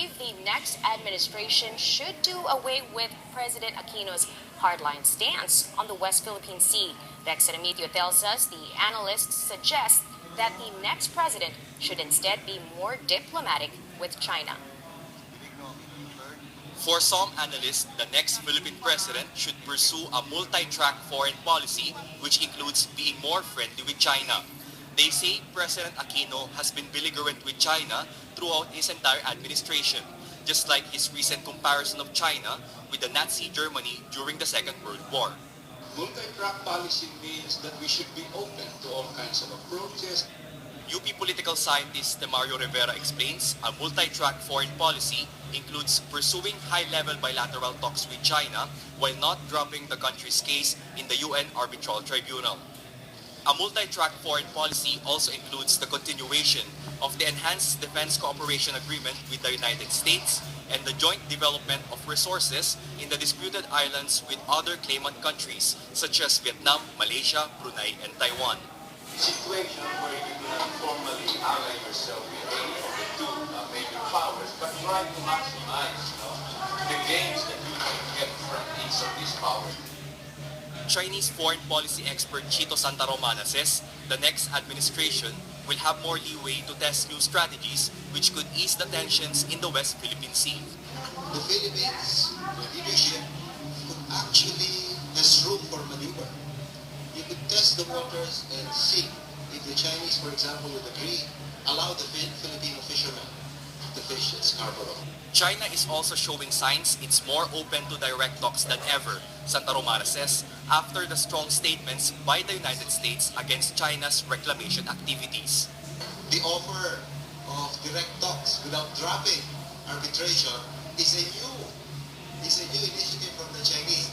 believe the next administration should do away with President Aquino's hardline stance on the West Philippine Sea. Rex Remitio tells us the analysts suggest that the next president should instead be more diplomatic with China. For some analysts, the next Philippine president should pursue a multi-track foreign policy which includes being more friendly with China. They say President Aquino has been belligerent with China throughout his entire administration, just like his recent comparison of China with the Nazi Germany during the Second World War. Multi-track policy means that we should be open to all kinds of approaches. UP political scientist Mario Rivera explains a multi-track foreign policy includes pursuing high-level bilateral talks with China while not dropping the country's case in the UN Arbitral Tribunal. A multi-track foreign policy also includes the continuation of the Enhanced Defense Cooperation Agreement with the United States and the joint development of resources in the disputed islands with other claimant countries such as Vietnam, Malaysia, Brunei, and Taiwan. Situation where you do not formally ally yourself with any of the two major powers, but try to maximize the gains that you can get from each of these powers. Chinese foreign policy expert Chito Santaromana says the next administration will have more leeway to test new strategies which could ease the tensions in the West Philippine Sea. The Philippines leadership could actually has room for maneuver. You could test the waters and see if the Chinese, for example, would agree, allow the Filipino fishermen to fish at Scarborough. China is also showing signs it's more open to direct talks than ever, Santaromana says, after the strong statements by the United States against China's reclamation activities. The offer of direct talks without dropping arbitration is a new initiative from the Chinese.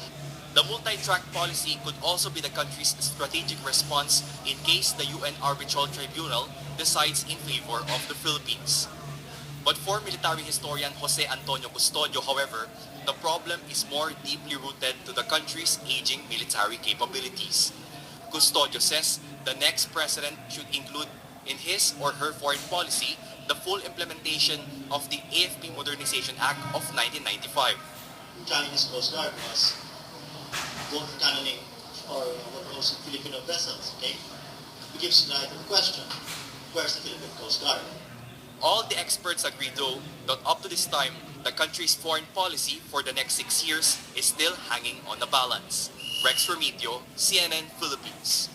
The multi-track policy could also be the country's strategic response in case the UN Arbitral Tribunal decides in favor of the Philippines. But for military historian Jose Antonio Custodio, however, the problem is more deeply rooted to the country's aging military capabilities. Custodio says the next president should include in his or her foreign policy the full implementation of the AFP Modernization Act of 1995. Chinese Coast Guard was both cannoning or what we also Filipino vessels, okay? It gives rise to the question, where's the Philippine Coast Guard? All the experts agree, though, that up to this time, the country's foreign policy for the next 6 years is still hanging on the balance. Rex Remitio, CNN Philippines.